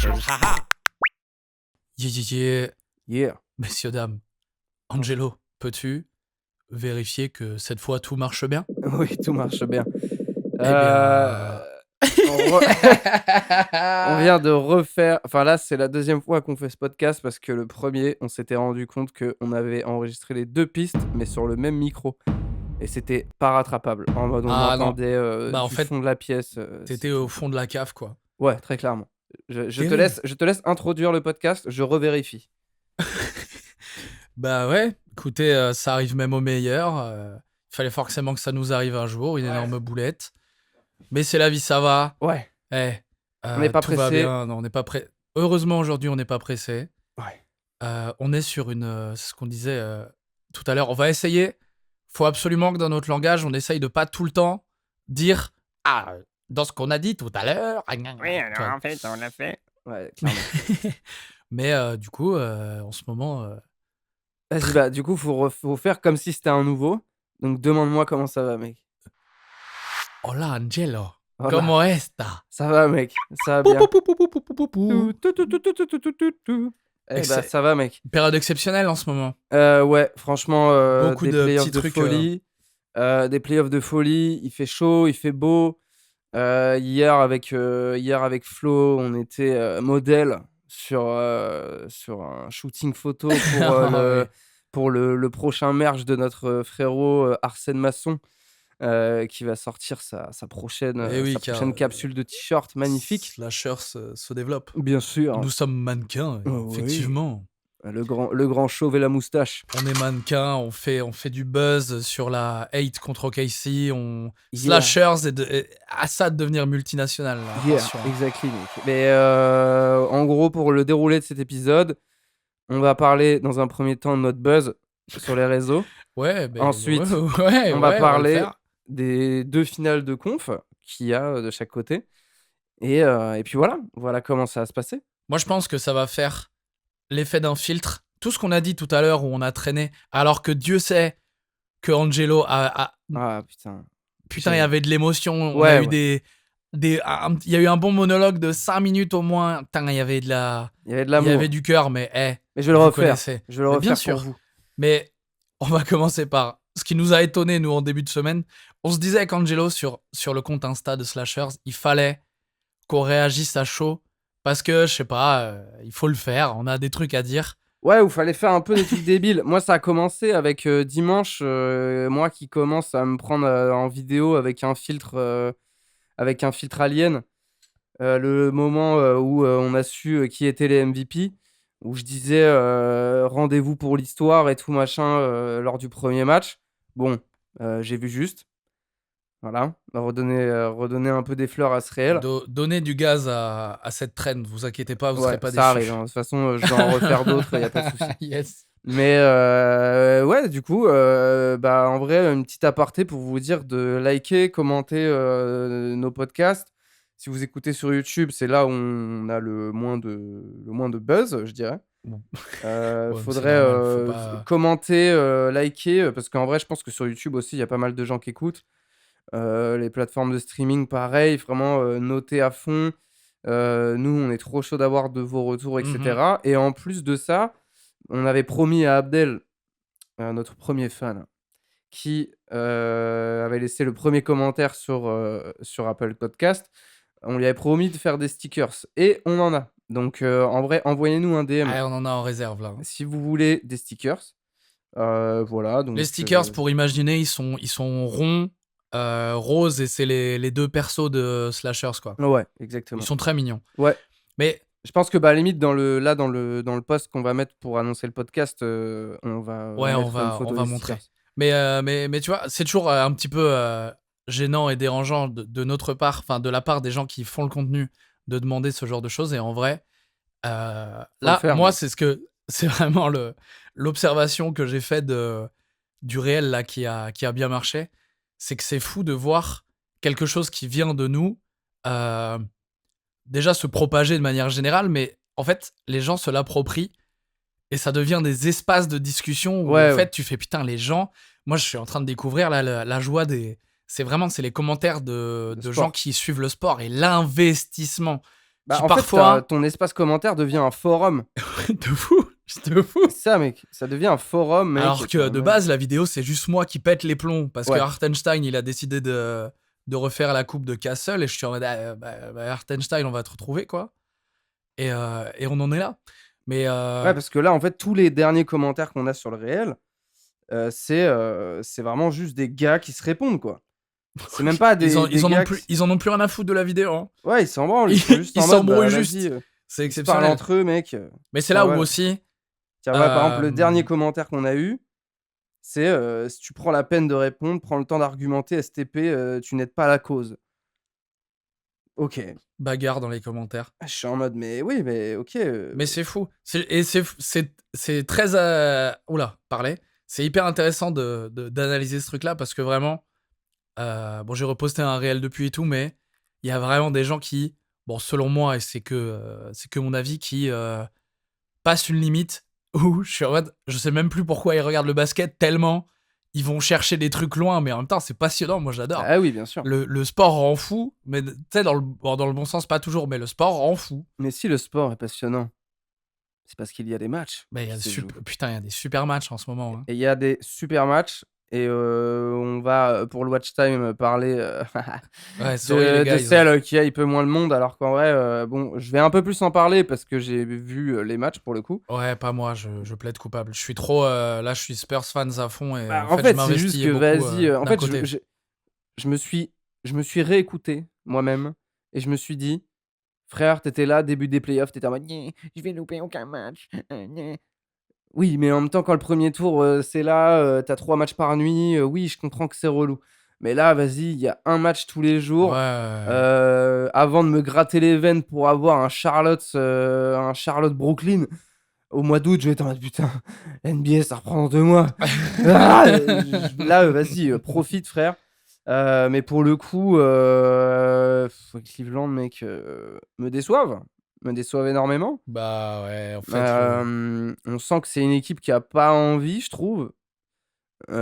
Slashers. Haha. Yeah. Messieurs, dames, Angelo, peux-tu vérifier que cette fois tout marche bien? Oui, tout marche bien. Eh bien... On vient de refaire... Enfin là, c'est la deuxième fois qu'on fait ce podcast parce que le premier, on s'était rendu compte qu'on avait enregistré les 2 pistes, mais sur le même micro. Et c'était pas rattrapable. En mode, on Ah non, entendait bah en du fait, fond de la pièce. t'étais au fond de la cave, quoi. Ouais, très clairement. Je Terrible. te laisse introduire le podcast, je revérifie. Bah ouais, écoutez, ça arrive même au meilleur. Il fallait forcément que ça nous arrive un jour, une énorme boulette. Mais c'est la vie, ça va. Ouais, Eh, on n'est pas tout va pressé. bien. Non, on n'est pas prêt. Heureusement, aujourd'hui, on n'est pas pressé. Ouais. On est sur une... c'est ce qu'on disait tout à l'heure. On va essayer. Faut absolument que dans notre langage, on essaye de pas tout le temps dire « Ah, dans ce qu'on a dit tout à l'heure... » Oui, Tu vois. alors en fait, on l'a fait. Ouais, clairement. Mais du coup, en ce moment... Vas-y, bah, du coup, faut faire comme si c'était un nouveau. Donc, demande-moi comment ça va, mec. Hola, Angelo. Hola. Comment esta? Ça va, mec. Ça va Pou, bien. pou, pou, pou, pou, pou, pou, pou. Tout. Eh bah, ça va, mec. Période exceptionnelle en ce moment. Ouais, franchement, Beaucoup des de playoffs petits de trucs, folie. Des playoffs de folie. Il fait chaud, il fait beau. Hier, avec Flo, on était modèle sur un shooting photo Ouais. pour le prochain merch de notre frérot Arsène Masson, qui va sortir sa prochaine Eh oui, sa car, prochaine capsule de t-shirt magnifique. Slashers se développe. Bien sûr. Nous sommes mannequins, Oh, oui. effectivement. Le grand chauve et la moustache. On est mannequins, on fait du buzz sur la hate contre OKC. Yeah. Slashers et ça de devenir multinational. Là, Yeah, attention. exactly, mec. Mais en gros, pour le déroulé de cet épisode, on va parler dans un premier temps de notre buzz sur les réseaux. Ouais, ben, Ensuite, ouais, on va le parler faire. des 2 finales de conf qu'il y a de chaque côté. Et puis voilà comment ça va se passer. Moi, je pense que ça va faire l'effet d'un filtre. Tout ce qu'on a dit tout à l'heure où on a traîné, alors que Dieu sait que Angelo a... Ah putain. Putain, il y avait de l'émotion. On Ouais, a eu ouais. il y a eu un bon monologue de 5 minutes au moins. Putain, il y avait de la... Il y avait de Il l'amour. y avait du cœur, mais Mais je vais le vous refaire. connaissez. Je vais le Mais refaire bien pour sûr. vous. Mais on va commencer par ce qui nous a étonné, nous, en début de semaine. On se disait qu'Angelo, sur le compte Insta de Slashers, il fallait qu'on réagisse à chaud parce que, je sais pas, il faut le faire. On a des trucs à dire. Ouais, il fallait faire un peu des trucs débiles. Moi, ça a commencé avec dimanche, moi qui commence à me prendre en vidéo avec un filtre alien. Le moment où on a su qui étaient les MVP, où je disais rendez-vous pour l'histoire et tout machin lors du premier match. Bon, j'ai vu juste. Voilà, redonner un peu des fleurs à ce réel. Donner du gaz à cette traîne, vous inquiétez pas, vous Ouais, serez pas ça déçus. arrive, hein. De toute façon, je vais en refaire d'autres, y a pas de souci. Yes. Mais ouais, du coup, bah, en vrai, une petite aparté pour vous dire de liker, commenter nos podcasts. Si vous écoutez sur YouTube, c'est là où on a le moins de buzz, je dirais. Bon. Ouais, Faudrait c'est normal, faut pas... commenter, liker, parce qu'en vrai, je pense que sur YouTube aussi, il y a pas mal de gens qui écoutent. Les plateformes de streaming, pareil, vraiment noter à fond. Nous, on est trop chaud d'avoir de vos retours, etc. Et en plus de ça, on avait promis à Abdel, notre premier fan, qui avait laissé le premier commentaire sur Apple Podcast. On lui avait promis de faire des stickers. Et on en a. Donc, en vrai, envoyez-nous un DM Ah, on en a en réserve, là. si vous voulez des stickers. Voilà. Donc, Les stickers, pour imaginer, ils sont ronds, roses, et c'est les 2 persos de Slashers, quoi. Ouais, exactement. Ils sont très mignons. Ouais. Mais je pense que, bah, limite, dans le post qu'on va mettre pour annoncer le podcast, on va ouais, on mettre une va photo des montrer. stickers. Mais tu vois, c'est toujours un petit peu gênant et dérangeant de notre part, enfin de la part des gens qui font le contenu, de demander ce genre de choses. Et en vrai, là, moi, mais... c'est vraiment l'observation que j'ai faite du réel là qui a bien marché. C'est que c'est fou de voir quelque chose qui vient de nous déjà se propager de manière générale, mais en fait, les gens se l'approprient et ça devient des espaces de discussion où en fait, tu fais putain, les gens. Moi, je suis en train de découvrir la joie des. C'est les commentaires de gens qui suivent le sport et l'investissement Bah, qui en fait, parfois ton espace commentaire devient un forum. de fou, de fou. C'est ça, mec, ça devient un forum, mec Alors et tu es que en de mode base, la vidéo, c'est juste moi qui pète les plombs parce que ouais, Hartenstein, il a décidé de refaire la coupe de Castle et je suis en mode: «Ah, Hartenstein, on va te retrouver, quoi» et on en est là. Mais ouais, parce que là, en fait, tous les derniers commentaires qu'on a sur le réel, c'est vraiment juste des gars qui se répondent, quoi. C'est même pas des gars qui ils en ont plus rien à foutre de la vidéo, hein. ouais, ils s'en branlent, ils Ils sont juste ils en mode: «Bah, s'embrouillent vas-y, juste. C'est ils se parlent exceptionnel. entre eux, mec, Mais c'est enfin là où voilà». aussi, Tiens, voilà, par exemple, le dernier hem, commentaire qu'on a eu, c'est, «Si tu prends la peine de répondre, prends le temps d'argumenter, STP, tu n'aides pas la cause». OK. bagarre dans les commentaires. Je suis en mode: «Mais oui, mais OK, Mais c'est fou. C'est très, parler. C'est hyper intéressant d'analyser ce truc-là parce que vraiment, bon, j'ai reposté un réel depuis et tout, mais il y a vraiment des gens qui, bon, selon moi, et c'est que mon avis, qui passent une limite où je suis en mode, je sais même plus pourquoi ils regardent le basket tellement ils vont chercher des trucs loin, mais en même temps, c'est passionnant. Moi, j'adore. ah oui, bien sûr». Le sport rend fou, mais tu sais, dans le bon sens, pas toujours, mais le sport rend fou. Mais si le sport est passionnant, c'est parce qu'il y a des matchs Bah, qui se jouent putain, il y a des super matchs en ce moment, hein. et il y a des super matchs et on va, pour le watch time, parler, Ouais, sorry les de guys. celle qui hype moins le monde alors qu'en vrai, bon, je vais un peu plus en parler parce que j'ai vu, les matchs pour le coup. Ouais, pas moi, je plaide coupable. Je suis trop, là, je suis Spurs fans à fond et Bah, en en fait, je fait, c'est juste m'investis que beaucoup, vas-y, en d'un fait, côté. je me suis je me suis réécouté moi-même et je me suis dit: «Frère, tu étais là, début des playoffs, tu étais en mode: "Nyeh, je vais louper aucun match, nyeh"». Oui, mais en même temps, quand le premier tour, c'est là, tu as 3 matchs par nuit, oui, je comprends que c'est relou. Mais là, vas-y, il y a un match tous les Ouais, jours. ouais, ouais. Avant de me gratter les veines pour avoir un Charlotte-Brooklyn au mois d'août, je vais être en mode: «Putain, NBA, ça reprend dans 2 mois». Ah! Là, vas-y, profite frère. Mais pour le coup, Cleveland, mec, me déçoivent énormément. Bah, ouais, en fait, le On sent que c'est une équipe qui a pas envie, je trouve. et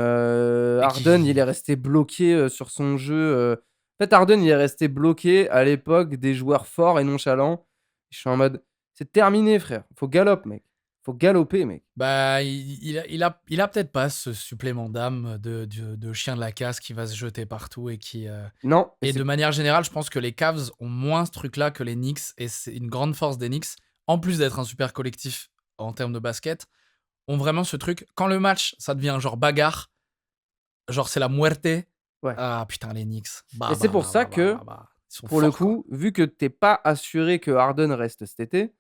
Harden, il est qui resté bloqué, sur son jeu, en fait, Harden, il est resté bloqué à l'époque des joueurs forts et nonchalants. Je suis en mode: «C'est terminé frère, faut galop mec, faut galoper mec». bah, il a peut-être pas ce supplément d'âme de chien de la casse qui va se jeter partout et qui, Non et et de c'est manière générale, je pense que les Cavs ont moins ce truc-là que les Knicks et c'est une grande force des Knicks, en plus d'être un super collectif en termes de basket, ont vraiment ce truc quand le match, ça devient genre bagarre, genre c'est la muerte. ouais Ah putain, les Knicks. et Bah, c'est bah, pour bah, ça bah, bah, que, bah, bah. Ils sont pour le forts, quoi. coup, vu que tu es pas assuré que Harden reste cet été,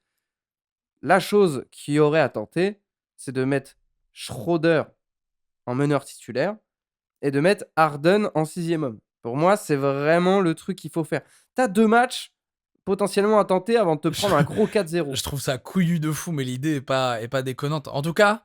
la chose qu'il y aurait à tenter, c'est de mettre Schroeder en meneur titulaire et de mettre Harden en 6e homme. Pour moi, c'est vraiment le truc qu'il faut faire. Tu as 2 matchs potentiellement à tenter avant de te Je prendre un gros 4-0. je trouve ça couillu de fou, mais l'idée est pas déconnante. En tout cas,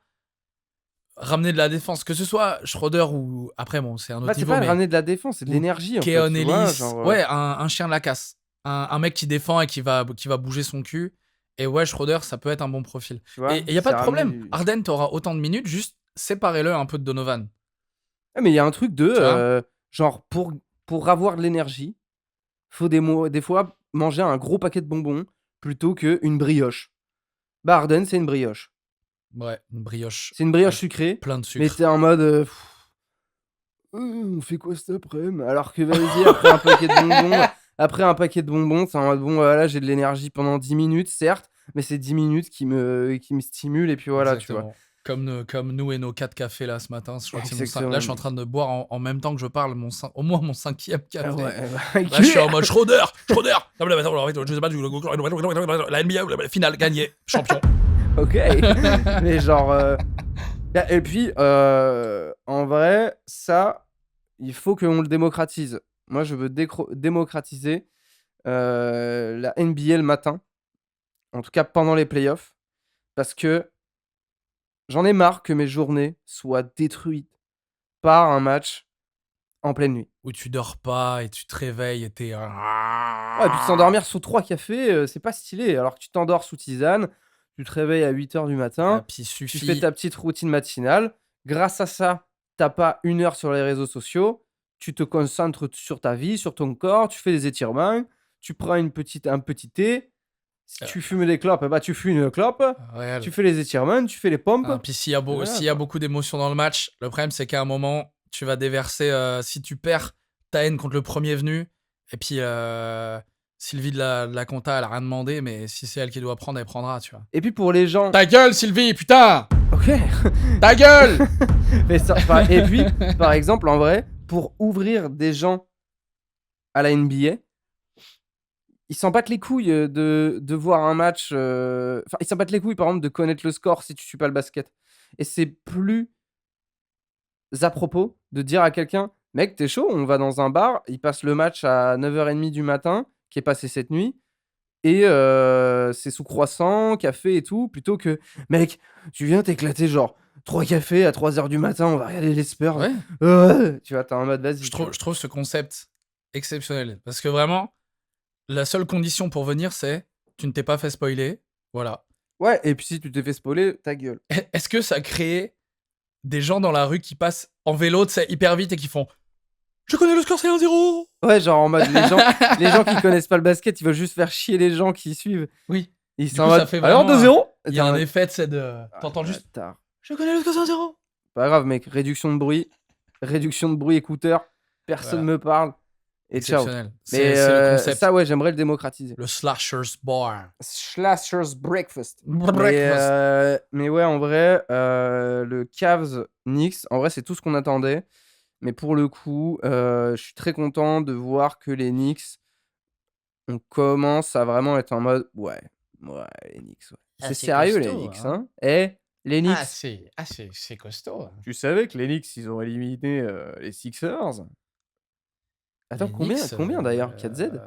ramener de la défense, que ce soit Schroeder ou après bon, c'est un Bah, autre c'est niveau, pas de mais ramener de la défense, c'est de ou l'énergie en fait, Keon tu vois? Ellis, Genre, ouais, un chien de la casse. Un mec qui défend et qui va bouger son cul et ouais, Schroeder, ça peut être un bon profil tu vois? et il y a pas C'est de ramener problème. du Harden, tu auras autant de minutes, juste séparez-le un peu de Donovan, ah mais il y a un truc de, tu vois? genre pour avoir de l'énergie, faut des fois manger un gros paquet de bonbons plutôt qu'une brioche. Bah, Harden, c'est une brioche. Ouais, une brioche C'est une brioche avec sucrée, plein de mais tu sucre. es en mode, on fait quoi cet aprèm? Alors que vas-y, après un paquet de bonbons, tu es en mode: «Bon, voilà, j'ai de l'énergie pendant 10 minutes, certes, mais c'est 10 minutes qui me stimulent et puis voilà», tu vois? Exactement. Comme nous et nos 4 cafés là ce matin, je crois que c'est mon cin là, Exactement, je suis en mec. train de boire en même temps que je parle au moins mon 5e Ah café. ouais, bah, Là, je suis en cuir! mode Schroeder, Schroeder. Non, mais attends, je sais pas, la NBA, finale, gagné, champion. OK. Mais genre, bah et puis, en vrai, ça, il faut qu'on le démocratise. Moi, je veux démocratiser, la NBA le matin, en tout cas pendant les playoffs, parce que j'en ai marre que mes journées soient détruites par un match en pleine nuit. Où tu dors pas et tu te réveilles et tu es Ouais et puis s'endormir sous 3 cafés, c'est pas stylé. Alors que tu t'endors sous tisane, tu te réveilles à 8 heures du ah, matin, puis tu fais suffit ta petite routine matinale. Grâce à ça, tu as pas 1 heure sur les réseaux sociaux, tu te concentres sur ta vie, sur ton corps, tu fais des étirements, tu prends un petit thé Si tu fumes des clopes, bah tu fumes une clope, réel. tu fais les étirements, tu fais les pompes. Puis s'il y a, Voilà, s'il y a quoi. beaucoup d'émotions dans le match, le problème c'est qu'à un moment, tu vas déverser, si tu perds, ta haine contre le premier venu. Et puis, Sylvie de la compta, elle a rien demandé, mais si c'est elle qui doit prendre, elle prendra, tu vois. Et puis pour les gens... Ta gueule, Sylvie, putain! Ok. Ta gueule! Mais ça, et puis, par exemple, en vrai, pour ouvrir des gens à la NBA, ils s'en battent les couilles de voir un match. Enfin, ils s'en battent les couilles, par exemple, de connaître le score si tu suis pas le basket. Et c'est plus à propos de dire à quelqu'un, mec, t'es chaud, on va dans un bar, il passe le match à 9h30 du matin, qui est passé cette nuit, et c'est sous croissant, café et tout, plutôt que, mec, tu viens t'éclater genre 3 cafés à 3h du matin, on va regarder les Spurs. Ouais, Tu vois, t'es en mode, vas-y. je tu vois. trouve ce concept exceptionnel. Parce que vraiment, la seule condition pour venir, c'est tu ne t'es pas fait spoiler. Voilà. Ouais, et puis si tu t'es fait spoiler, ta gueule. Est-ce que ça crée des gens dans la rue qui passent en vélo, tu sais, hyper vite et qui font je connais le score, c'est 1-0. Ouais, genre en mode, les gens qui connaissent pas le basket, ils veulent juste faire chier les gens qui suivent. Oui. Ils Du sont en coup, ça mode, fait alors vraiment 2-0. il y a un effet, tu sais, de. T'entends juste Bâtard. je connais le score, c'est 1-0. Pas grave, mec, réduction de bruit écouteur, personne Voilà. me parle, et ciao. Exceptionnel. Mais C'est le concept. ça, ouais, j'aimerais le démocratiser. Le Slashers Bar. Slashers Breakfast. Breakfast. Mais ouais, en vrai, le Cavs Knicks, en vrai, c'est tout ce qu'on attendait. Mais pour le coup, je suis très content de voir que les Knicks, on commence à vraiment être en mode, ouais, les Knicks, ouais. Ah, C'est c'est sérieux, les costaud, Knicks, hein. hein. Les Knicks, C'est costaud. Hein. tu savais que les Knicks, ils ont éliminé les Sixers? Attends, Les combien Knicks, d'ailleurs? 4Z?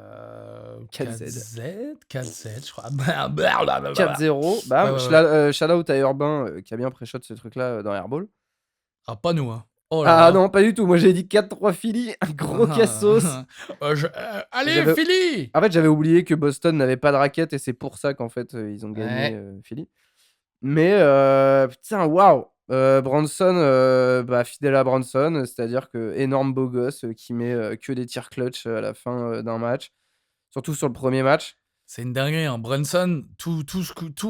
4Z, 4Z, je crois. 4-0. Bam. Ouais, ouais. Shout out à Urbain qui a bien pré-shot ce truc-là dans Airball. Ah, pas nous, hein. Oh là Ah là. non, pas du tout. Moi, j'ai dit 4-3 Philly. Un gros cassos. Allez, J'avais- Philly. En fait, j'avais oublié que Boston n'avait pas de raquette et c'est pour ça qu'en fait, ils ont gagné Philly. Mais putain, waouh. Branson, fidèle à Branson, c'est-à-dire que énorme beau gosse qui met que des tirs clutch à la fin d'un match. Surtout sur le premier match. C'est une dinguerie, hein. Brunson, tout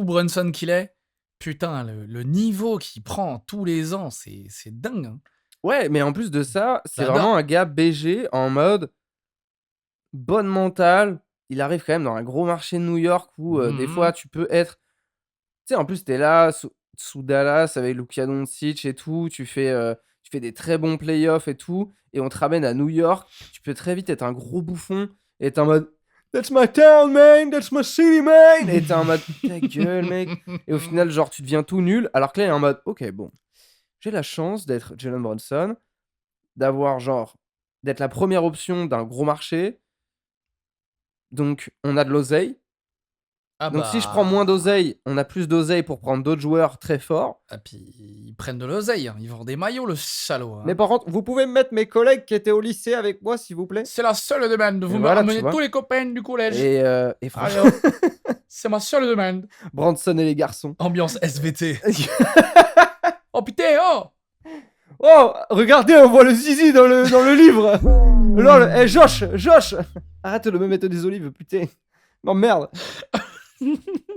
Brunson qu'il est, putain, le niveau qu'il prend tous les ans, c'est dingue. Hein. Ouais, mais en plus de ça, c'est J'adore. vraiment un gars BG en mode bonne mentale. Il arrive quand même dans un gros marché de New York où des fois tu peux être. Tu sais, en plus, t'es là sous Dallas avec Luka Doncic et tout. Tu fais des très bons playoffs et tout. Et on te ramène à New York. Tu peux très vite être un gros bouffon et être en mode That's my town, man! That's my city, man! Et t'es en mode ta gueule, mec. Et au final, genre, tu deviens tout nul. Alors que là, il est en mode ok, bon, j'ai la chance d'être Jalen Brunson, d'avoir genre, d'être la première option d'un gros marché. Donc, on a de l'oseille. Ah Donc, si je prends moins d'oseille, on a plus d'oseille pour prendre d'autres joueurs très forts. Ah, puis ils prennent de l'oseille, hein. Ils vendent des maillots, le salaud. Hein. Mais par contre, vous pouvez me mettre mes collègues qui étaient au lycée avec moi, s'il vous plaît? C'est la seule demande. Vous me voilà, tu ramenez vois. tous les copains du collège. Et franchement, Allez, c'est ma seule demande. Branson et les garçons. Ambiance SVT. Oh putain, oh! Oh, regardez, on voit le zizi dans le livre. Lol, hey, Josh, arrête de me mettre des olives, putain. Non, merde.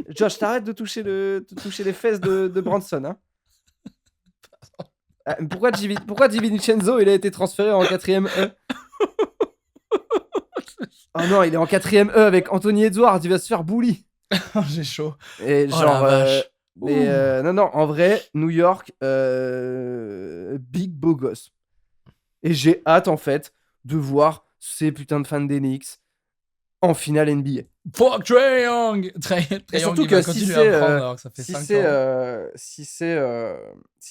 Josh, t'arrêtes de toucher les fesses de Branson, hein. Pourquoi DiVincenzo, il a été transféré en 4ème E? Oh non, il est en 4ème E avec Anthony Edwards, il va se faire bully. J'ai chaud. Et Oh genre, la vache. non, en vrai, New York, big beau gosse. Et j'ai hâte, en fait, de voir ces putains de fans des Knicks en finale NBA. Fuck Trae Young! Et surtout que si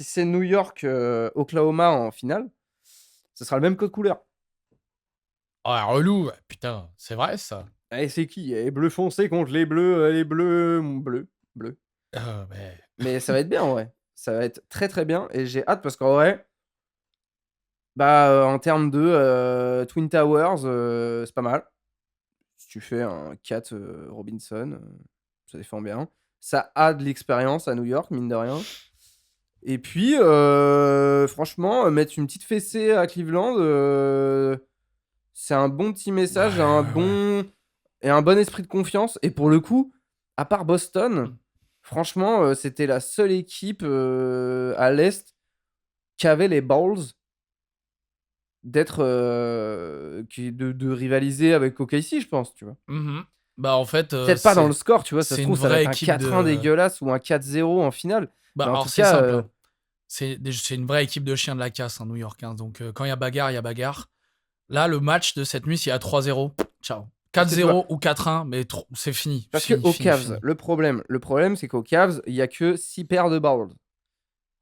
c'est New York, Oklahoma en finale, ce sera le mais code couleur. Oh, relou! Putain, c'est vrai ça. Et c'est qui? Les bleus foncés contre les bleus. Mais ça va être bien, en vrai. Ça va être très très bien. Et j'ai hâte parce qu'en vrai, en termes de Twin Towers, c'est pas mal. Si tu fais un Cat Robinson, ça défend bien. Ça a de l'expérience à New York, mine de rien. Et puis, franchement, mettre une petite fessée à Cleveland, c'est un bon petit message, un bon esprit de confiance. Et pour le coup, à part Boston, Mmh. franchement, c'était la seule équipe, à l'Est qui avait les balls d'être, de rivaliser avec OKC, je pense, tu vois? Mmh. Bah, en fait, Peut-être pas dans le score, tu vois? Ça se c'est une trouve, ça va vraie être un équipe 4-1 de dégueulasse ou un 4-0 en finale. bah, Mais en alors tout c'est cas, simple, hein. C'est une vraie équipe de chiens de la casse, hein, New York, hein, donc quand il y a bagarre, il y a bagarre. Là, le match de cette nuit, s'il y a 3-0, ciao. parce que tu vois? 4-0 ou 4-1, mais c'est fini, Parce que fini, qu'aux fini, Cavs, fini. le problème, c'est qu'aux Cavs, il y a que 6 paires de balls.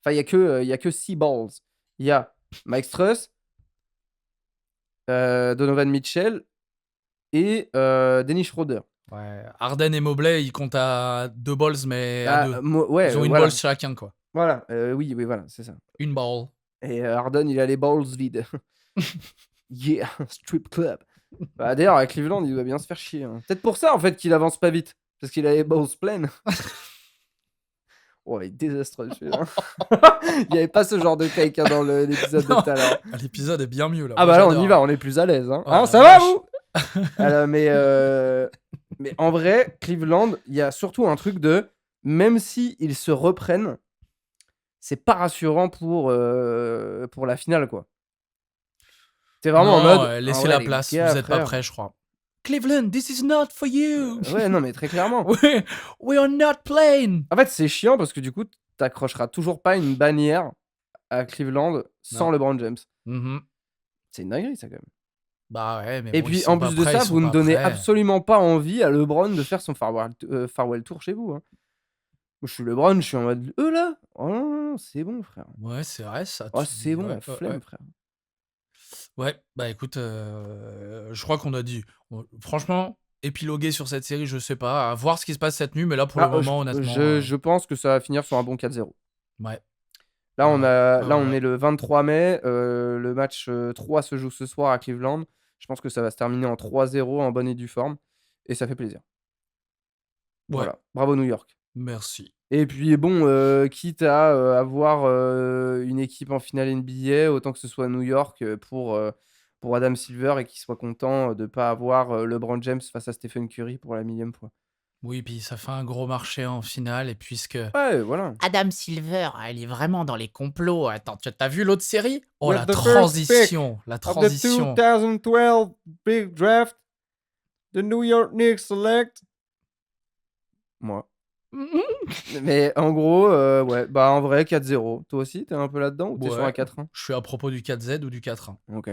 Enfin, il y a que 6 balls. Il y a Mike Struss, Donovan Mitchell et Dennis Schroeder. Ouais, Harden et Mobley, ils comptent à 2 balls, mais à Bah, 2. ouais, Ils ont une balle voilà, chacun, quoi. voilà, oui, oui, voilà, c'est ça. Une ball. Et Harden, il a les balls vides. Yeah, strip club. Bah, d'ailleurs, à Cleveland, il doit bien se faire chier, hein. Peut-être pour ça, en fait, qu'il avance pas vite, parce qu'il a les balls pleines. Oh, il est désastreux celui-là. Il y avait pas ce genre de take, hein, dans l'épisode de Non, tout à l'heure. l'épisode est bien mieux, là. Ah Moi, bah là, on y j'adore, va, hein. on est plus à l'aise, hein. Oh Hein, la ça va vache. vous? Mais en vrai, Cleveland, il y a surtout un truc de même si ils se reprennent, c'est pas rassurant pour la finale, quoi. Tu vraiment en Non, mode: «Ah laissez ouais la les place, gars, vous êtes pas frère». prêts, je crois. Cleveland, this is not for you. Ouais, non, mais très clairement. We we are not playing. En fait, c'est chiant parce que du coup, t'accrocheras toujours pas une bannière à Cleveland sans Non. LeBron James. Mmh. C'est une dinguerie ça, quand même. Bah, ouais, mais Et bon, ils puis, sont en pas plus de prêts, ils ça, sont vous ne pas donnez prêts. absolument pas envie à LeBron de faire son farewell tour chez vous, hein. Moi, je suis LeBron, je suis en mode: «Eux, là? Oh non, non, non, c'est bon, frère. Ouais, c'est vrai ça, Oh, tu c'est dis bon, ouais, la ouais, ouais. flemme, frère». Ouais, bah, écoute, je crois qu'on a dit franchement, épiloguer sur cette série, je sais pas, à voir ce qui se passe cette nuit, mais là, pour le Ah, moment, honnêtement, je pense que ça va finir sur un bon 4-0. ouais, Là, ouais, on ouais, a ouais, là, ouais, on ouais. est le 23 mai, le match, 3 se joue ce soir à Cleveland. Je pense que ça va se terminer en 3-0 en bonne et due forme et ça fait plaisir. Ouais, Voilà, bravo New York. merci. Et puis bon, quitte à, avoir, une équipe en finale NBA, autant que ce soit New York, pour Adam Silver et qu'il soit content, de pas avoir, LeBron James face à Stephen Curry pour la 1000e fois. Oui, puis ça fait un gros marché en finale et puisque Ouais, voilà. Adam Silver, elle est vraiment dans les complots. Attends, tu as vu l'autre série? Oh, With the first pick la of the transition. 2012 big draft, the New York Knicks select moi. Mais en gros, ouais, bah, en vrai 4-0. Toi aussi, tu es un peu là-dedans ou tu es sur un Ouais, 4-1? je suis à propos du 4Z ou du 4-1. OK.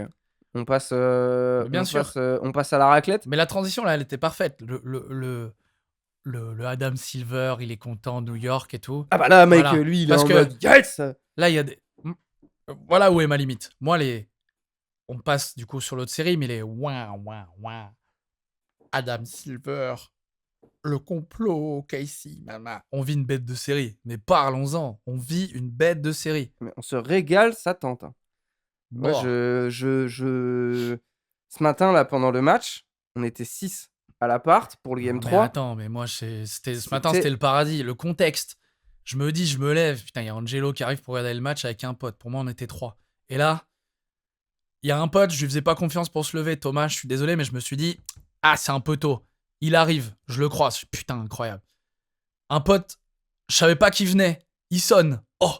On passe, Mais bien sûr. on passe à la raclette? Mais la transition là, elle était parfaite. Le Adam Silver, il est content, New York et tout. Ah bah là, mec, Voilà. lui, il est Parce en que mode: «Yes!» là, il y a des. Voilà où est ma limite. Moi, on passe du coup sur l'autre série, mais les ouin, ouin, ouin. Adam Silver, le complot, Casey, mama. On vit une bête de série. Mais parlons-en. On vit une bête de série. Mais on se régale, ça tente, hein. Moi, Bon. ce matin, là, pendant le match, on était 6 à l'appart pour le game Non, mais 3. attends, mais moi, ce matin, C'était c'était le paradis. Le contexte. Je me dis, je me lève. Putain, il y a Angelo qui arrive pour regarder le match avec un pote. Pour moi, on était 3. Et là, il y a un pote, je lui faisais pas confiance pour se lever. Thomas, je suis désolé, mais je me suis dit, ah, c'est un peu tôt. Il arrive, je le croise. Putain, incroyable. Un pote, je savais pas qui venait. Il sonne. Oh.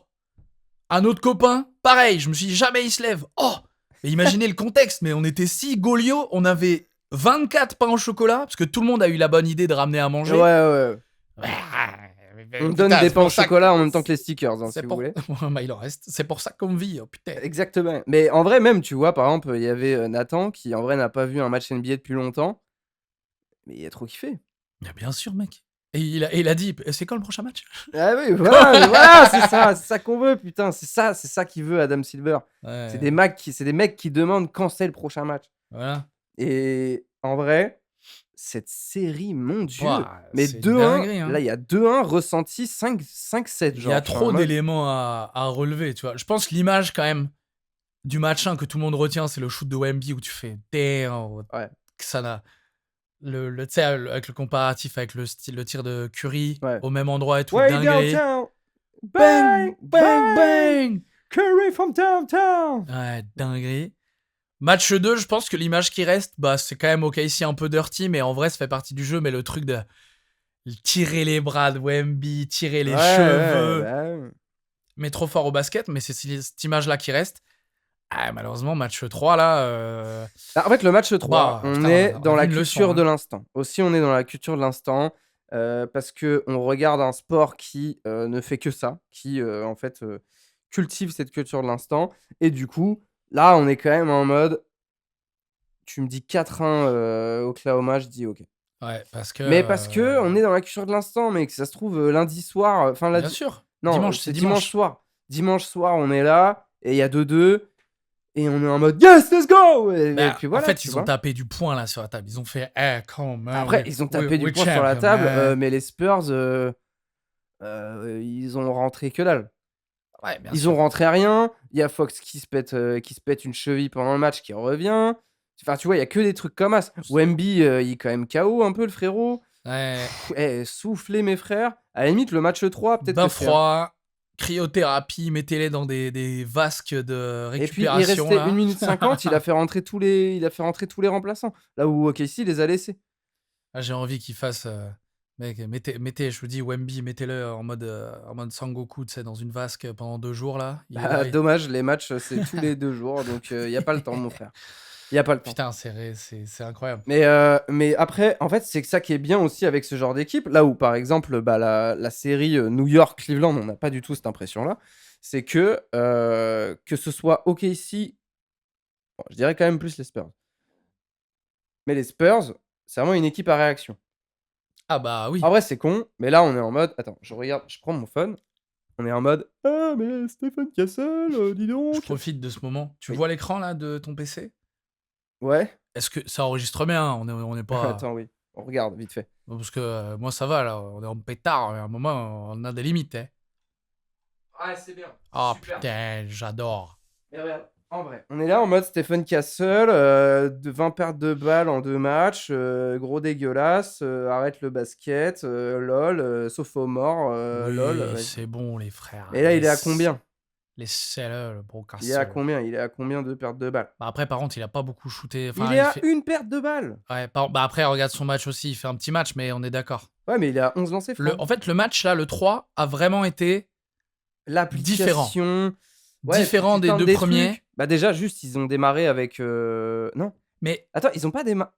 Un autre copain, pareil. Je me suis dit, jamais il se lève. Oh. Et imaginez le contexte, mais on était 6 Golios, on avait 24 pains au chocolat, parce que tout le monde a eu la bonne idée de ramener à manger. Ouais, ouais. On me donne des pains au chocolat en même temps que les stickers, hein, si vous voulez. Bah, il en reste. C'est pour ça qu'on vit, oh, putain. Exactement. Mais en vrai, même, tu vois, par exemple, il y avait Nathan qui, en vrai, n'a pas vu un match NBA depuis longtemps. Mais il a trop kiffé. Mais bien sûr, mec. Et il a dit, c'est quand le prochain match? Ah oui, voilà, mais voilà, c'est ça qu'on veut, putain. C'est ça qu'il veut, Adam Silver. Ouais, C'est des mecs qui demandent quand c'est le prochain match. voilà. Et en vrai, cette série, mon Dieu. Ouah, Mais c'est une 2-1, dinguerie, hein. là, il y a 2-1 ressenti 5-7, Il y genre. a Je suis en trop mode- d'éléments à relever, tu vois. Je pense que l'image, quand même, du match 1 que tout le monde retient, c'est le shoot de Wemby où tu fais damn, Ouais. que ça n'a. Tu sais, avec le comparatif avec le tir de Curry Ouais. au même endroit et tout, Way dinguerie. downtown. Bang, bang, bang. Curry from downtown. Ouais, dinguerie. Match 2, je pense que l'image qui reste, bah, c'est quand même OKC un peu dirty, mais en vrai, ça fait partie du jeu. Mais le truc de tirer les bras de Wemby, tirer Ouais, les ouais, cheveux, bah, ouais. mais trop fort au basket, mais c'est cette image-là qui reste. Ah, malheureusement, match 3, là, Bah, en fait, le match 3, bah, on putain, est on a dans vu la une leçon, culture de hein. l'instant. Aussi, on est dans la culture de l'instant, parce qu'on regarde un sport qui, ne fait que ça, qui, en fait, cultive cette culture de l'instant et du coup, là, on est quand même en mode, tu me dis 4-1, Oklahoma, je dis: «OK». Ouais, parce que, Mais parce qu'on est dans la culture de l'instant, mec. Ça se trouve, lundi soir, enfin bien lundi sûr, non, dimanche, c'est c'est dimanche dimanche. soir. Dimanche soir, on est là et il y a 2-2 et on est en mode: «Yes, let's go!» et Bah, puis en voilà, fait, tu ils ont vois? tapé du poing, là, sur la table. Ils ont fait: «Eh, come on, Après, ils ont tapé du we poing sur la champion, table, man». mais les Spurs, ils ont rentré que dalle. Ouais, bien Ils ont sûr. rentré rien. Il y a Fox qui se pète une cheville pendant le match, qui revient. Enfin, tu vois, il y a que des trucs comme as. Wemby, il est quand même KO un peu le frérot. Ouais, Soufflez mes frères. À la limite, le match 3, peut-être bain que c'est un froid, cryothérapie, mettez-les dans des vasques de et puis il récupération, restait 1 là. minute 50, il a fait rentrer tous les remplaçants. Là où OKC les a laissés. Ah, j'ai envie qu'ils fassent, mec, mettez, je vous dis, Wemby, mettez-le en mode Sangoku, tu sais, dans une vasque pendant 2 jours, là. Il est Bah, là, dommage, les matchs, c'est tous les 2 jours, donc il y a pas le temps, mon frère. Il y a pas le temps. putain, c'est incroyable. Mais après, en fait, c'est que ça qui est bien aussi avec ce genre d'équipe, là où, par exemple, bah, la série, New York-Cleveland, on n'a pas du tout cette impression-là. C'est que ce soit OKC, bon, je dirais quand même plus les Spurs. Mais les Spurs, c'est vraiment une équipe à réaction. Ah bah, En oui. vrai, c'est con, mais là, on est en mode attends, je regarde, je prends mon phone, on est en mode: «Ah mais Stephen Castle, dis Je donc!» profite de ce moment. Tu Oui. vois l'écran, là, de ton PC? Ouais? Est-ce que ça enregistre bien, hein, on est pas Attends, oui, on regarde vite fait. parce que, moi, ça va, là, on est en pétard, à un moment, on a des limites, hein. Ouais, c'est bien, c'est Ah super. putain, j'adore. Mais regarde, en vrai, on est là en mode Stephen Castle, de 20 pertes de balles en 2 matchs, gros dégueulasse, arrête le basket, lol, sophomore, lol, Oui, vas-y. c'est bon, les frères, Et là, il est à combien? laissez-le, le Bro Il est à Castle. combien? Il est à combien de pertes de balles? Bah, après, par contre, il a pas beaucoup shooté, Il enfin, est il à fait une perte de balles! ouais, bah, après, regarde son match aussi, il fait un petit match, mais on est d'accord. Ouais, mais il est à 11 lancers francs. En fait, le match, là, le 3 a vraiment été différent. L'application, ouais, Différent des putain 2 des premiers, trucs. Bah, déjà, juste, ils ont démarré avec, non, mais attends, ils ont pas démarré.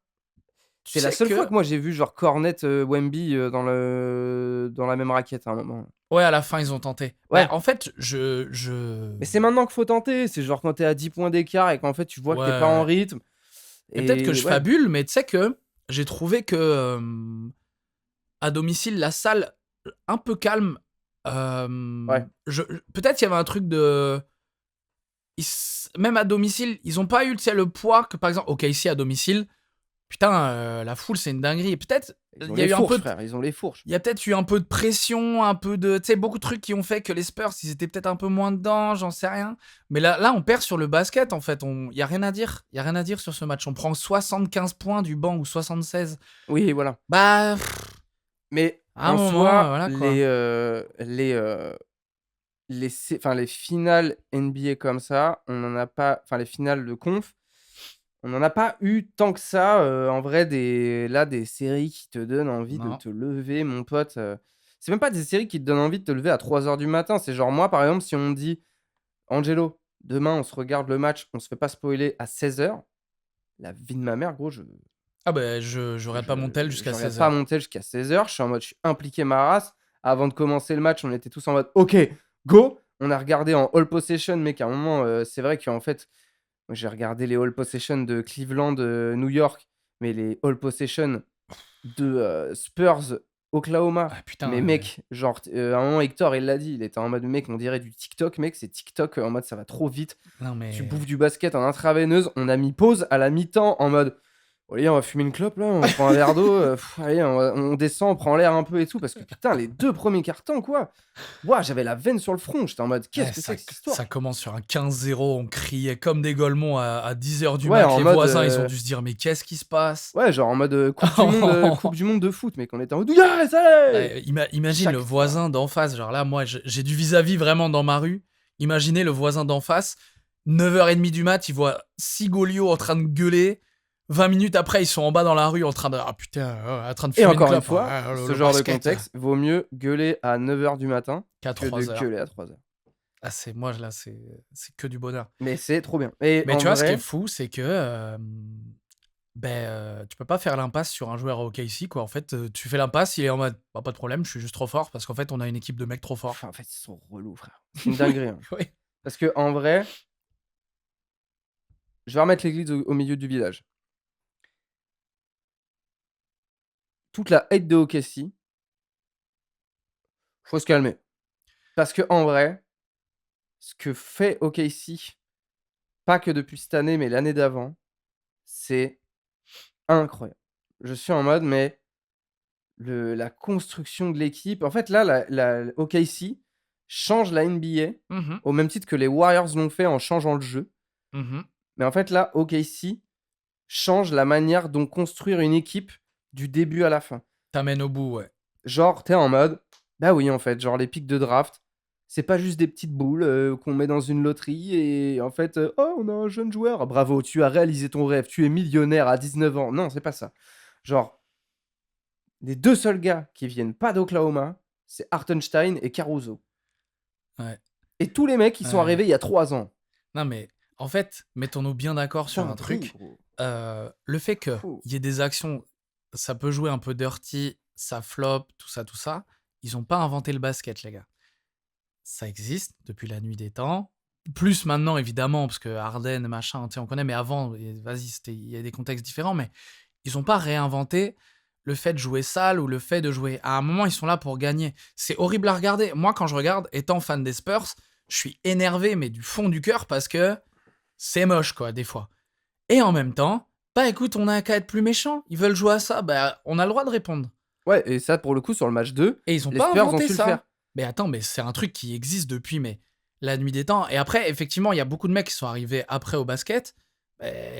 tu C'est la sais seule fois que que moi j'ai vu genre Cornet, Wemby, dans la même raquette à un moment. ouais, à la fin, ils ont tenté. Bah, Ouais, en fait, mais c'est maintenant qu'il faut tenter. C'est genre quand tu es à 10 points d'écart et qu'en fait tu vois que tu pas en ouais, rythme et peut-être que et je ouais. fabule, mais tu sais que j'ai trouvé que, à domicile, la salle, un peu calme, Ouais, je peut-être il y avait un truc de même à domicile, ils ont pas eu, tu sais, le poids que, par exemple, OKC à domicile, putain, la foule, c'est une dinguerie. Peut-être, ils ont il y a les eu un fourches peu de frère, ils ont les fourches. il y a peut-être eu un peu de pression, un peu de, tu sais, beaucoup de trucs qui ont fait que les Spurs, ils étaient peut-être un peu moins dedans, j'en sais rien. Mais là, on perd sur le basket, en fait. Il y a rien à dire. Il y a rien à dire sur ce match. On prend 75 points du banc ou 76. Oui, voilà. Bah, Mais à un en moment, soi, voilà, quoi. les finales NBA comme ça, on en a pas enfin les finales de conf, on n'en a pas eu tant que ça, en vrai des séries qui te donnent envie de Non. te lever mon pote, c'est même pas des séries qui te donnent envie de te lever à 3 heures du matin. C'est genre moi par exemple si on me dit: «Angelo, demain on se regarde le match, on se fait pas spoiler à 16 heures, la vie de ma mère gros Ah bah, je regarde je pas mon tel jusqu'à je regarde 16 pas heures. monter jusqu'à 16 heures. Je suis en mode je suis impliqué ma race. Avant de commencer le match, on était tous en mode: «OK, go!» On a regardé en all possession, mec, à un moment, c'est vrai qu'en fait, moi j'ai regardé les all possession de Cleveland, New York, mais les all possession de, Spurs, Oklahoma. Ah putain, Mais mec, genre à un moment Hector il l'a dit, il était en mode: «Mec, on dirait du TikTok, mec, c'est TikTok, en mode ça va trop vite. non Tu mais bouffes du basket en intraveineuse». On a mis pause à la mi-temps en mode: «Bon allez, on va fumer une clope là, on prend un verre d'eau, allez on descend, on prend l'air un peu et tout» parce que putain les 2 premiers cartons quoi, waouh, j'avais la veine sur le front, j'étais en mode: ouais, «Qu'est-ce que c'est que cette ça histoire?» commence sur un 15-0, on criait comme des golemons à 10 heures du Ouais, mat. en Les mode, voisins, ils ont dû se dire: «Mais qu'est-ce qui se passe?» ouais, genre en mode, coupe du monde de foot, mec, on était en mode: «Yes, allez!» Ouais, imagine le Chaque fois. voisin d'en face, genre là, moi, j'ai du vis-à-vis vraiment dans ma rue. Imaginez le voisin d'en face, 9h30 du mat, il voit 6 Golios en train de gueuler. 20 minutes après, ils sont en bas dans la rue en train de, ah putain, en train de Et fumer une encore une clope. fois, Ouais, ce le genre de basket, contexte, vaut mieux gueuler à 9h du matin qu'à que de 3 heures. gueuler à 3h. Ah, moi, là, c'est que du bonheur. Mais c'est trop bien. Et Mais en tu vois, ce qui est vrai, fou, c'est que tu peux pas faire l'impasse sur un joueur à OKC, quoi. En fait, tu fais l'impasse, il est en mode, bah, pas de problème, je suis juste trop fort parce qu'en fait, on a une équipe de mecs trop forts. en fait, ils sont relous, frère. C'est une dinguerie. Hein. Oui. Parce que en vrai, je vais remettre l'église au milieu du village. Toute la hate de OKC, faut se calmer. Parce que en vrai, ce que fait OKC, pas que depuis cette année, mais l'année d'avant, c'est incroyable. Je suis en mode, mais la construction de l'équipe. En fait, là, OKC change la NBA Mhm, au même titre que les Warriors l'ont fait en changeant le jeu. mhm. Mais en fait, là, OKC change la manière dont construire une équipe du début à la fin. T'amènes au bout, ouais. Genre, t'es en mode, bah oui, en fait, genre les pics de draft, c'est pas juste des petites boules qu'on met dans une loterie et en fait, oh, on a un jeune joueur, bravo, tu as réalisé ton rêve, tu es millionnaire à 19 ans. Non, c'est pas ça. Genre, les deux seuls gars qui viennent pas d'Oklahoma, c'est Hartenstein et Caruso. Ouais. Et tous les mecs, ils sont Ouais. arrivés il y a 3 ans. Non, mais en fait, mettons-nous bien d'accord sur un Dinguerie, truc. gros. Le fait qu'il Fou. y ait des actions, ça peut jouer un peu dirty, ça flop, tout ça. Ils ont pas inventé le basket, les gars. Ça existe depuis la nuit des temps. Plus maintenant, évidemment, parce que Harden, machin, tu sais, on connaît, mais avant, vas-y, il y a des contextes différents, mais ils ont pas réinventé le fait de jouer sale ou le fait de jouer. À un moment, ils sont là pour gagner. C'est horrible à regarder. Moi, quand je regarde, étant fan des Spurs, je suis énervé, mais du fond du cœur, parce que c'est moche, quoi, des fois. Et en même temps, bah écoute, on a qu'à être plus méchants. Ils veulent jouer à ça, bah on a le droit de répondre. Ouais, et ça, pour le coup, sur le match 2, Et ils ont les pas Spurs ont inventé su le faire. ça. Mais attends, mais c'est un truc qui existe depuis mais la nuit des temps. Et après, effectivement, il y a beaucoup de mecs qui sont arrivés après au basket.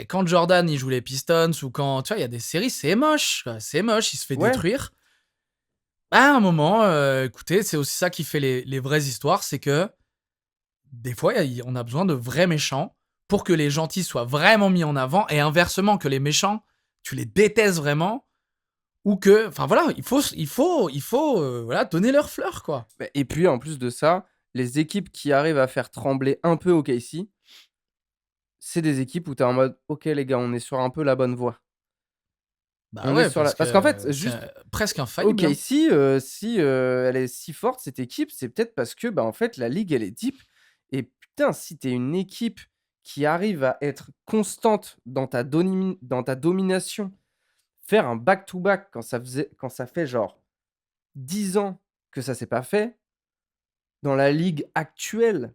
Quand Jordan il joue les Pistons ou quand tu vois, il y a des séries, c'est moche, quoi. C'est moche, il se fait Ouais, détruire. À un moment, écoutez, c'est aussi ça qui fait les vraies histoires, c'est que des fois, on a besoin de vrais méchants pour que les gentils soient vraiment mis en avant et inversement que les méchants, tu les détestes vraiment ou que, enfin voilà, il faut voilà, donner leurs fleurs, quoi. bah, et puis en plus de ça, les équipes qui arrivent à faire trembler un peu OKC, c'est des équipes où tu es en mode, ok les gars, on est sur un peu la bonne voie. Bah On est ouais, sur la... parce Parce qu'en que fait, c'est juste presque infaillible, hein. OKC, si elle est si forte, cette équipe, c'est peut-être parce que bah, en fait, la ligue, elle est deep. Et putain, si t'es une équipe qui arrive à être constante dans dans ta domination, faire un back-to-back quand ça fait genre 10 ans que ça s'est pas fait, dans la ligue actuelle.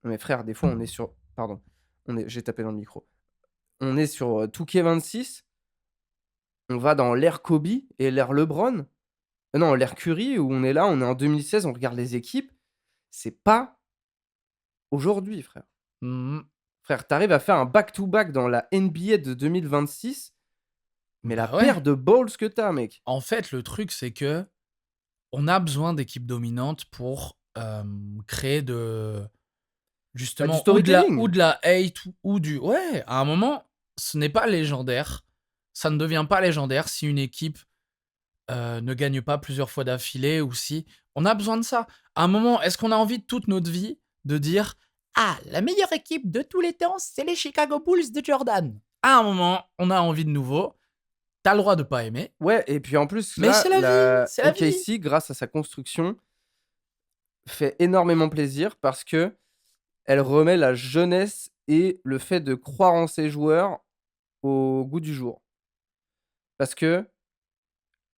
Mais frère, des fois, on est sur. Pardon, j'ai tapé dans le micro. On est sur 2K26, on va dans l'ère Kobe et l'ère LeBron. Non, l'ère Curry, où on est là, on est en 2016, on regarde les équipes. C'est pas aujourd'hui, frère. Mmh. Frère, t'arrives à faire un back-to-back dans la NBA de 2026, mais la Bah ouais. paire de balls que t'as, mec. En fait, le truc, c'est que on a besoin d'équipes dominantes pour créer de Bah, du justement ou storytelling. de la hate ou du ouais, à un moment, ce n'est pas légendaire. Ça ne devient pas légendaire si une équipe ne gagne pas plusieurs fois d'affilée ou si on a besoin de ça. À un moment, est-ce qu'on a envie de toute notre vie de dire ah, la meilleure équipe de tous les temps, c'est les Chicago Bulls de Jordan. À un moment, on a envie de nouveau. T'as le droit de pas aimer, Ouais, et puis en plus, mais là, c'est la vie, la c'est la vie. OKC, grâce à sa construction, fait énormément plaisir parce que elle remet la jeunesse et le fait de croire en ses joueurs au goût du jour. Parce que,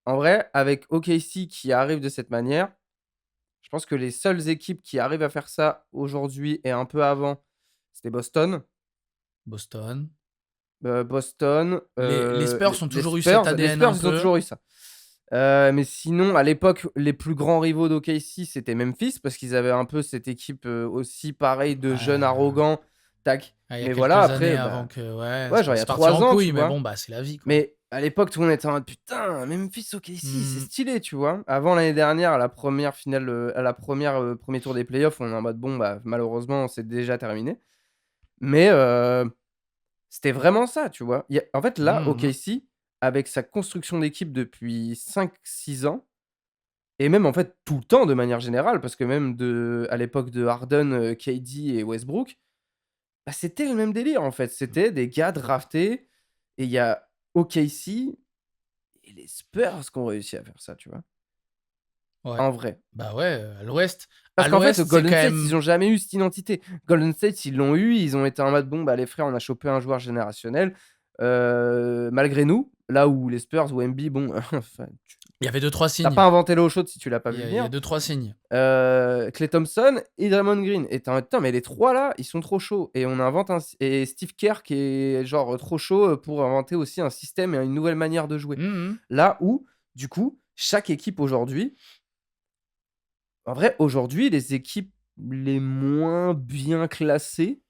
en vrai, avec OKC qui arrive de cette manière, je pense que les seules équipes qui arrivent à faire ça aujourd'hui et un peu avant, c'était Boston. Boston. Boston, Les Spurs ont les toujours eu cet Spurs, les ADN Spurs, un ils ont peu. toujours eu ça. Mais sinon, à l'époque, les plus grands rivaux d'OKC, c'était Memphis parce qu'ils avaient un peu cette équipe, aussi pareil de jeunes Ouais. arrogants, tac. Il y a Mais voilà, quelques années après, avant bah, que ouais, ouais, genre il y a c'est parti 3 en ans, tu couille, mais vois? bon, bah, c'est la vie, quoi. Mais à l'époque, tout le monde était en mode: «Putain, Memphis, OKC, c'est Mmh. stylé», tu vois? Avant l'année dernière, à la première finale, à la première re 1 tour des playoffs, on est en mode: «Bon, bah, malheureusement, c'est déjà terminé». Mais C'était vraiment ça, tu vois? En fait, là, Mmh. OKC, avec sa construction d'équipe depuis 5-6 ans et même, en fait, tout le temps de manière générale, parce que même à l'époque de Harden, KD et Westbrook, bah, c'était le même délire, en fait. C'était des gars draftés et il y a OKC et les Spurs qui ont réussi à faire ça, tu vois? Ouais. En vrai. Bah, ouais, à l'Ouest. Parce À qu'en fait, l'Ouest, c'est quand Golden State, même ils ont jamais eu cette identité. Golden State, ils l'ont eu, ils ont été en mode: «Bon, bah, les frères, on a chopé un joueur générationnel, malgré nous». Là où les Spurs ou Embiid, bon, enfin, il y avait deux trois tu signes. pas inventé l'eau chaude si tu l'as pas Il y vu a il y a venir. 2-3 signes. Klay Thompson et Draymond Green et tu es en mode: «Putain, mais les 3 là, ils sont trop chauds» et on invente et Steve Kerr qui est genre, trop chaud, pour inventer aussi un système et une nouvelle manière de jouer. Mmh. Là où, du coup, chaque équipe aujourd'hui en vrai, aujourd'hui, les équipes les moins bien classées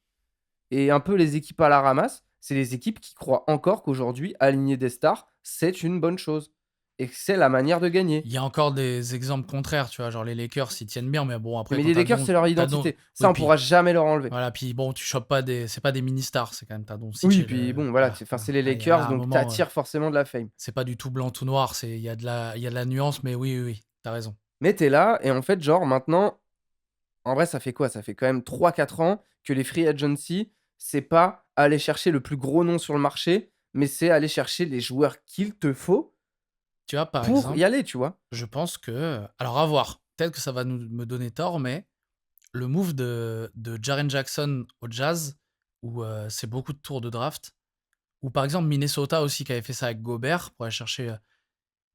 et un peu les équipes à la ramasse, c'est les équipes qui croient encore qu'aujourd'hui, aligner des stars, c'est une bonne chose et que c'est la manière de gagner. Il y a encore des exemples contraires, tu vois? Genre les Lakers, ils tiennent bien, mais bon, après Mais quand les t'as Lakers, c'est leur Don identité. Ça, oui, on puis pourra jamais leur enlever. voilà, puis bon, tu chopes pas des c'est pas des mini-stars, c'est quand même tu Doncic Oui, et puis le bon, voilà, voilà, c'est voilà. les Ah, il y a Lakers, là un donc tu moment, attires forcément de la fame. c'est pas du tout blanc, tout noir, il y a de la nuance, mais oui, oui, oui, tu raison. Mais tu es là et en fait, genre maintenant, en vrai, ça fait quoi? Ça fait quand même 3-4 ans que les free agency, c'est pas aller chercher le plus gros nom sur le marché, mais c'est aller chercher les joueurs qu'il te faut Tu vois, par pour y exemple, aller, tu vois? je pense que alors à voir, peut-être que ça va me donner tort, mais le move de Jaren Jackson au Jazz où, c'est beaucoup de tours de draft, ou par exemple Minnesota aussi qui avait fait ça avec Gobert pour aller chercher,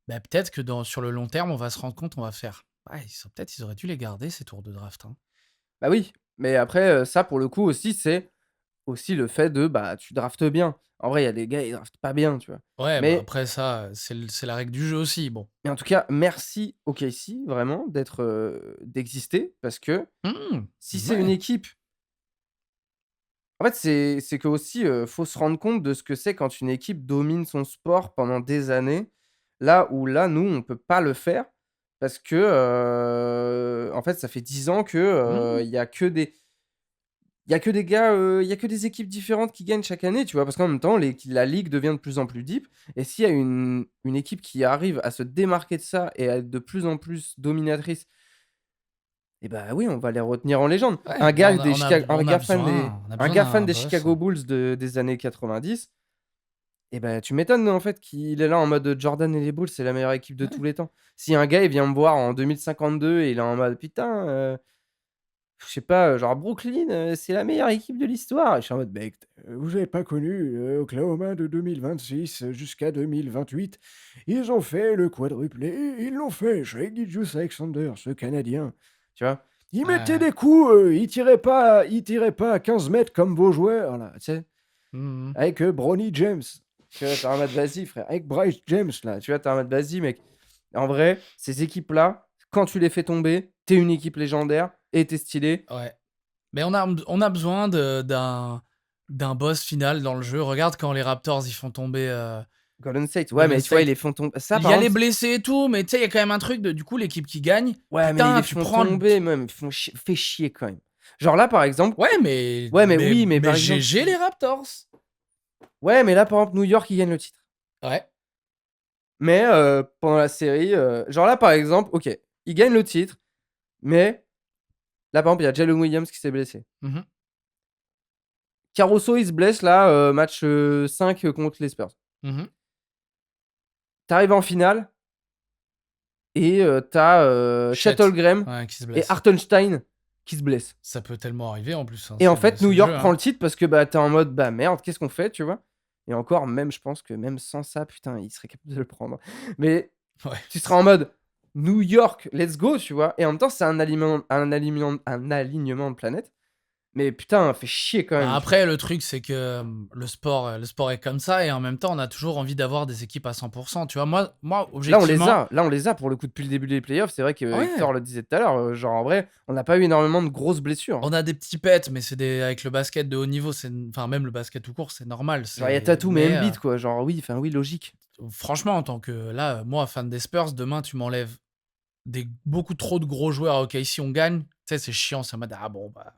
bah, peut-être que sur le long terme, on va se rendre compte, on va faire: «Ouais, ils auraient dû les garder ces tours de draft, hein». Bah oui, mais après, ça pour le coup aussi, c'est aussi le fait de, bah, tu draftes bien. En vrai, il y a des gars, ils draftent pas bien, tu vois? Ouais, bah, Mais après ça, c'est la règle du jeu aussi, bon. en tout cas, merci OKC vraiment d'exister parce que Mmh, si c'est une ouais. équipe en fait, c'est que aussi, faut se rendre compte de ce que c'est quand une équipe domine son sport pendant des années. Là, nous, on peut pas le faire parce que, en fait, ça fait 10 ans que, Mmh. il y a que des gars, il y a que des équipes différentes qui gagnent chaque année, tu vois? Parce qu'en même temps, la ligue devient de plus en plus deep et s'il y a une équipe qui arrive à se démarquer de ça et à être de plus en plus dominatrice et bah, oui, on va les retenir en légende. Ouais, bah, on a Un besoin gars fan d'un des boss. Chicago Bulls des années 90 et bah, tu m'étonnes, en fait, qu'il est là en mode, Jordan et les Bulls, c'est la meilleure équipe de Ouais. tous les temps. Si un gars, il vient me voir en 2052 et il est en mode: «Putain, je sais pas, genre Brooklyn, c'est la meilleure équipe de l'histoire». Et je suis en mode: «Mec, vous avez pas connu, Oklahoma de 2026 jusqu'à 2028. Ils ont fait le quadruplé, ils l'ont fait. Shai Gilgeous-Alexander, ce Canadien». Tu vois? «Il mettait Ouais. des coups, il tirait pas à 15 mètres comme vos joueurs là», tu sais? Mmh mh. Avec, Bronny James. Tu vois? Tu es en mode: «Vas-y frère». Avec Bryce James là, tu vois? Tu es en mode: «Vas-y mec». En vrai, ces équipes-là, quand tu les fais tomber, tu es une équipe légendaire et tu es stylé. Ouais. Mais on a besoin d'un boss final dans le jeu. Regarde quand les Raptors, ils font tomber, Golden State, ouais, Golden mais tu vois, ils State. les font tomber ça Il y par a les contre blessés et tout, mais tu sais, il y a quand même un truc de du coup, l'équipe qui gagne, ouais, mais ils putain, les tu font prends le tomber même, ils font fait chier quand même. Genre là, par exemple ouais, mais ouais, mais mais oui, mais mais par exemple GG les Raptors. ouais, mais là, par exemple, New York, ils gagnent le titre. Ouais. Mais pendant la série, genre là, par exemple, OK, ils gagnent le titre, mais là, par exemple, il y a Jalen Williams qui s'est blessé. Mmh mh. Caruso, il se blesse là, match, 5, contre les Spurs. Mmh. Tu arrives en finale et tu as, Chet, Chet ouais, qui se et blesse. Hartenstein qui se blessent. Ça peut tellement arriver en plus, hein, Et en c'est fait, New le jeu, York prend hein. le titre parce que, bah, tu es en mode: «Bah, merde, qu'est-ce qu'on fait?» tu vois? Et encore, même, je pense que même sans ça, putain, ils seraient capables de le prendre. Mais Ouais. tu seras en mode: «New York, let's go», tu vois? Et en même temps, c'est un alignement de planètes. Mais putain, fait chier quand Bah, même, tu vois? après le truc c'est que, le sport est comme ça et en même temps on a toujours envie d'avoir des équipes à 100. Tu vois? Moi objectivement Là, on les a pour le coup depuis le début des playoffs. C'est vrai que ouais, Hector le disait tout à l'heure, genre en vrai, on n'a pas eu énormément de grosses blessures, hein. on a des petits pets, mais c'est des avec le basket de haut niveau, enfin même le basket tout court, c'est normal, Genre il y a Tatum et mais Embiid quoi, genre oui, enfin oui, logique. franchement en tant que là, moi fan des Spurs, demain tu m'enlèves beaucoup trop de gros joueurs, OK, si on gagne, tu sais, c'est chiant, c'est en mode: «Ah bon, bah».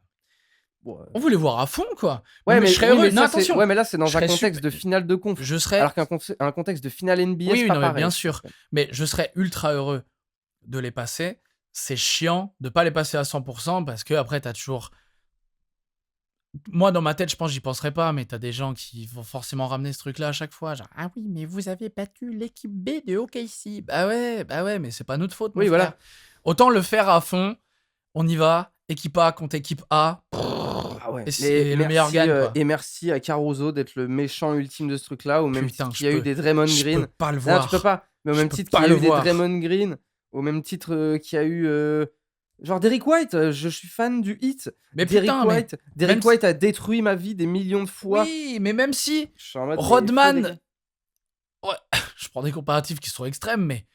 Ouais. On veut les voir à fond, quoi. Ouais, Non, mais mais je serais oui, heureux. mais Non, ça, c'est attention. ouais, mais là, c'est Je dans un serais contexte super. de finale de conf. Je serais. Alors un contexte de finale NBA, Oui, c'est oui, pas non, mais pareil, bien je trouve sûr. quand même. Mais je serais ultra heureux de les passer. C'est chiant de pas les passer à 100% parce que après, t'as toujours. Moi, dans ma tête, je pense, j'y penserais pas, mais t'as des gens qui vont forcément ramener ce truc-là à chaque fois. Genre, ah oui, mais vous avez battu l'équipe B de OKC. Bah ouais, mais c'est pas notre faute, mon Oui, frère. voilà. Autant le faire à fond, on y va, équipe A contre équipe A, Ah ouais. et le meilleur gagne, quoi. Et merci à Caruso d'être le méchant ultime de ce truc-là, au même titre Putain, qu'il y a eu des Draymond je Green. peux pas le Non, tu peux voir. pas. Mais au Je même peux titre pas qu'il y a le eu des voir. Draymond Green, au même titre qu'il y a eu genre Derrick White. Je suis fan du Hit. Mais Derrick putain, mais White, même Derrick White a détruit ma vie des millions de fois. oui, mais même si Je suis en mode, mais faut des Rodman, gars. ouais, je prends des comparatifs qui sont extrêmes, mais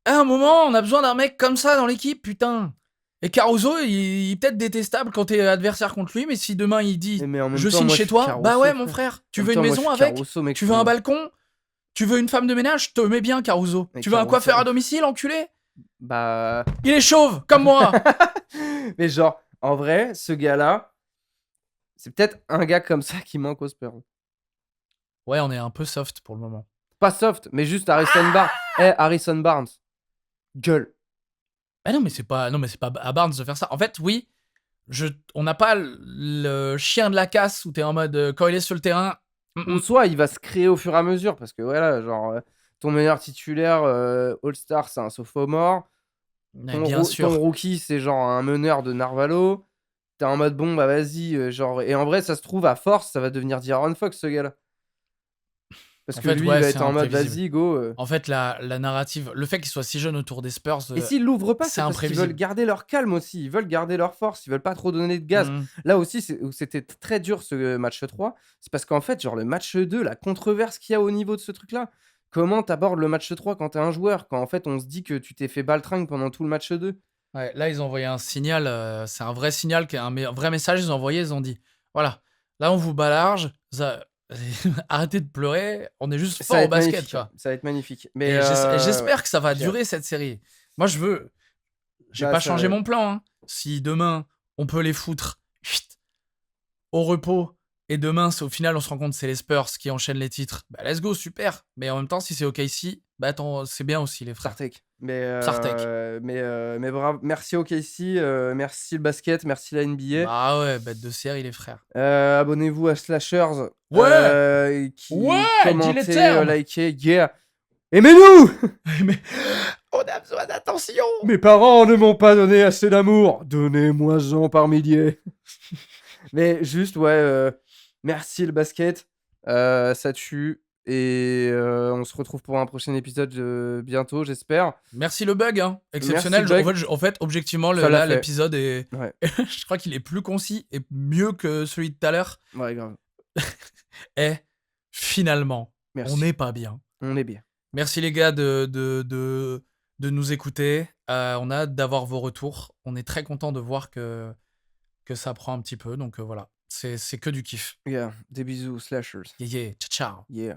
à un moment, on a besoin d'un mec comme ça dans l'équipe, putain. Et Caruso, il est peut-être détestable quand t'es adversaire contre lui, mais si demain il dit Mais en même je temps, signe moi, je chez suis toi, bah Caruso, ouais, mon frère. frère. Tu En même veux une temps, moi, je maison suis avec? Caruso, mec. Tu veux un balcon? Tu veux une femme de ménage? Je te mets bien, Caruso. Mais Tu veux un Caruso. coiffeur à domicile, enculé? Bah. Il est chauve, comme moi. Mais genre, en vrai, ce gars-là, c'est peut-être un gars comme ça qui manque aux Spurs. Ouais, on est un peu soft pour le moment. Pas soft, mais juste Harrison Barnes. Harrison Barnes. Gueule. Ah non, mais c'est pas à Barnes de faire ça. En fait, oui, on n'a pas le chien de la casse où t'es en mode quand il est sur le terrain. Ou soit il va se créer au fur et à mesure, parce que voilà, genre, ton meilleur titulaire All-Star, c'est un sophomore. Bien sûr. Ton rookie, c'est genre un meneur de Narvalo. T'es en mode bon, bah vas-y, genre. Et en vrai, ça se trouve, à force, ça va devenir D'Aaron Fox, ce gars-là. Parce En que fait, lui, ouais, il va c'est être en mode imprévisible. vas-y, go. En fait, la narrative, le fait qu'il soit si jeune autour des Spurs, Et s'ils l'ouvrent pas, c'est c'est parce qu'ils veulent imprévisible. garder leur calme aussi. Ils veulent garder leur force. Ils veulent pas trop donner de gaz. Mhm. Là aussi, où c'était très dur ce match 3. C'est parce qu'en fait, genre le match 2, la controverse qu'il y a au niveau de ce truc-là. Comment t'abordes le match 3 quand t'es un joueur? Quand en fait, on se dit que tu t'es fait baltringue pendant tout le match 2. Ouais, là, ils ont envoyé un signal, c'est un vrai signal, un vrai message. Ils ont envoyé, ils ont dit voilà, là, on vous bat large, arrêtez de pleurer, on est juste Ça va fort au être basket, magnifique. tu vois. Ça va être magnifique. Et Mais j'espère que ça va j'ai hâte. durer cette série. Moi, j'ai Là, pas ça changé va- mon plan, hein. Si demain, on peut les foutre chut, au repos, et demain, au final, on se rend compte que c'est les Spurs qui enchaînent les titres, bah let's go, super. Mais en même temps, si c'est OKC, bah attends, c'est bien aussi, les frères. Sartek. Mais, Sartek. mais bravo. Merci OKC, merci le basket, merci la NBA. Bah ouais, bête de série, les frères. Abonnez-vous à Slashers. Ouais. Qui Ouais, dis les commentez, termes. likez, yeah. Aimez-nous. Mais on a besoin d'attention. Mes parents ne m'ont pas donné assez d'amour. Donnez-moi-en par milliers. Mais juste, ouais, merci le basket. Ça tue. Et on se retrouve pour un prochain épisode bientôt, j'espère. Merci le bug, hein. Exceptionnel. Merci le bug. En fait, objectivement, Ça l'a là, fait. l'épisode est. Ouais. Je crois qu'il est plus concis et mieux que celui de tout à l'heure. Ouais, grave. Et finalement, Merci. on n'est pas bien. On est bien. Merci les gars de nous écouter. On a hâte d'avoir vos retours. On est très content de voir que ça prend un petit peu. Donc voilà, c'est que du kiff. Yeah. Des bisous, Slashers. Yeah, yeah. Ciao, ciao. Yeah.